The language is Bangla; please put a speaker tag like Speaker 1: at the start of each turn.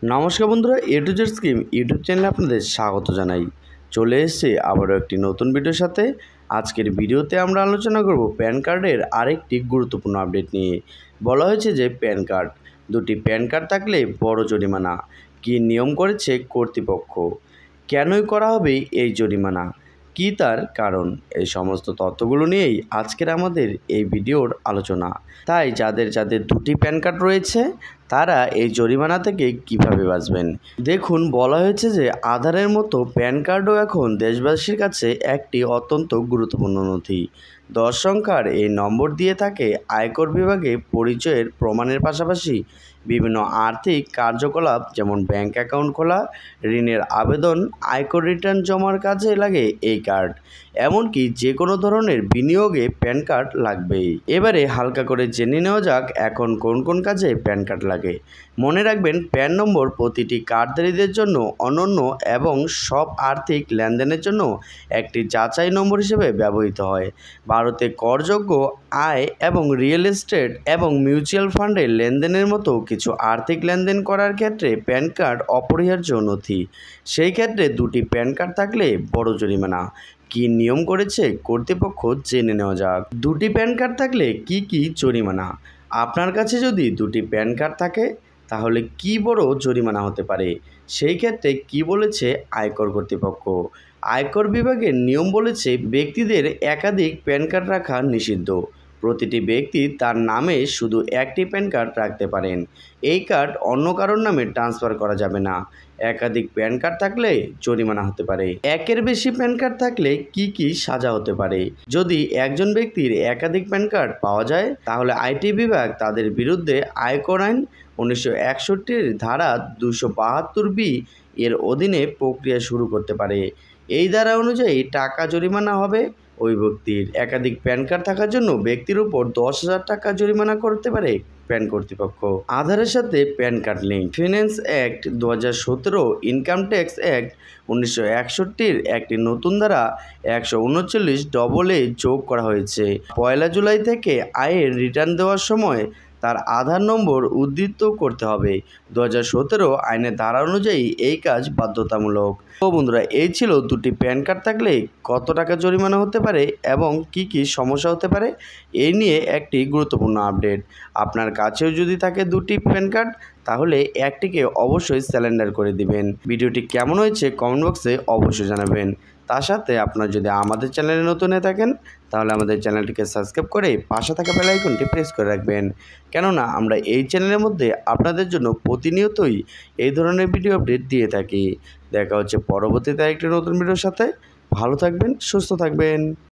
Speaker 1: নমস্কার বন্ধুরা, এ টু জেড স্কিম ইউটিউব চ্যানেলে আপনাদের স্বাগত জানাই। চলে এসেছে আবারও একটি নতুন ভিডিওর সাথে। আজকের ভিডিওতে আমরা আলোচনা করব প্যান কার্ডের আরেকটি গুরুত্বপূর্ণ আপডেট নিয়ে। বলা হয়েছে যে দুটি প্যান কার্ড থাকলে বড় জরিমানা। কী নিয়ম করেছে কর্তৃপক্ষ, কেনই করা হবে এই জরিমানা, কী তার কারণ, এই সমস্ত তথ্যগুলো নিয়েই আজকের আমাদের এই ভিডিওর আলোচনা। তাই যাদের দুটি প্যান কার্ড রয়েছে তারা এই জরিমানা থেকে কিভাবে বাঁচবেন। দেখুন, বলা হয়েছে যে আধারের মতো প্যান কার্ডও এখন দেশবাসীর কাছে একটি অত্যন্ত গুরুত্বপূর্ণ নথি। 10 সংখ্যার এই নম্বর দিয়ে থাকে আয়কর বিভাগে পরিচয়ের প্রমাণের পাশাপাশি বিভিন্ন আর্থিক কার্যকলাপ যেমন ব্যাংক অ্যাকাউন্ট খোলা, ঋণের আবেদন, আয়কর রিটার্ন জমার কাজে লাগে এই কার্ড। এমনকি যে কোনো ধরনের বিনিয়োগে প্যান কার্ড লাগবেই। এবারে হালকা করে জেনে নেওয়া যাক এখন কোন কোন কাজে প্যান কার্ড লাগে। মনে রাখবেন, প্যান নম্বর প্রতিটি কার্ডধারীদের জন্য অনন্য এবং সব আর্থিক লেনদেনের জন্য একটি যাচাই নম্বর হিসেবে ব্যবহৃত হয়। ভারতে করযোগ্য আয় এবং রিয়েল এস্টেট এবং মিউচুয়াল ফান্ডের লেনদেনের মতো কিছু আর্থিক লেনদেন করার ক্ষেত্রে প্যান কার্ড অপরিহার্য নথি। সেই ক্ষেত্রে দুটি প্যান কার্ড থাকলে বড় জরিমানা। কী নিয়ম করেছে কর্তৃপক্ষ জেনে নেওয়া যাক। দুটি প্যান কার্ড থাকলে কি কি জরিমানা। আপনার কাছে যদি দুটি প্যান কার্ড থাকে তাহলে কি বড় জরিমানা হতে পারে, সেই ক্ষেত্রে কি বলেছে আয়কর কর্তৃপক্ষ। আয়কর বিভাগের নিয়ম বলেছে ব্যক্তিদের একাধিক প্যান কার্ড রাখা নিষিদ্ধ। প্রতিটি ব্যক্তি তার নামে শুধু একটি প্যান কার্ড রাখতে পারেন। এই কার্ড অন্য কারোর নামে ট্রান্সফার করা যাবে না। একাধিক প্যান কার্ড থাকলে জরিমানা হতে পারে। একের বেশি প্যান কার্ড থাকলে কি কি সাজা হতে পারে। যদি একজন ব্যক্তির একাধিক প্যান কার্ড পাওয়া যায় তাহলে আইটি বিভাগ তাদের বিরুদ্ধে আয়কর আইন 1961 ধারা 272B এর অধীনে প্রক্রিয়া শুরু করতে পারে। এই ধারা অনুযায়ী টাকা জরিমানা হবে ওই ব্যক্তির। একাধিক প্যান কার্ড থাকার জন্য ব্যক্তির উপর 10,000 টাকা জরিমানা করতে পারে প্যান কর্তৃপক্ষ। আধারের সাথে pan card link. Finance act 2017, income tax act 1961 একটি নতুন ধারা 139AA যোগ করা হয়েছে। 1 জুলাই থেকে আয়ের রিটার্ন দেওয়ার সময় তার আধার নম্বর উদ্ধৃত করতে হবে। 2017 আইনের ধারা অনুযায়ী এই কাজ বাধ্যতামূলক। তো বন্ধুরা, এই ছিল দুটি প্যান কার্ড থাকলে কত টাকা জরিমানা হতে পারে এবং কি কি সমস্যা হতে পারে এই নিয়ে একটি গুরুত্বপূর্ণ আপডেট। আপনার কাছেও যদি থাকে দুটি প্যান কার্ড তাহলে একটিকে অবশ্যই স্যালেন্ডার করে দিবেন। ভিডিওটি কেমন হয়েছে কমেন্ট বক্সে অবশ্যই জানাবেন। তার সাথে আপনারা যদি আমাদের চ্যানেলে নতুন হয়ে থাকেন তাহলে আমাদের চ্যানেলটিকে সাবস্ক্রাইব করে পাশে থাকা বেল আইকনটি প্রেস করে রাখবেন, কেননা আমরা এই চ্যানেলের মধ্যে আপনাদের জন্য প্রতিনিয়তই এই ধরনের ভিডিও আপডেট দিয়ে থাকি। দেখা হচ্ছে পরবর্তীতে একটি নতুন ভিডিওর সাথে। ভালো থাকবেন, সুস্থ থাকবেন।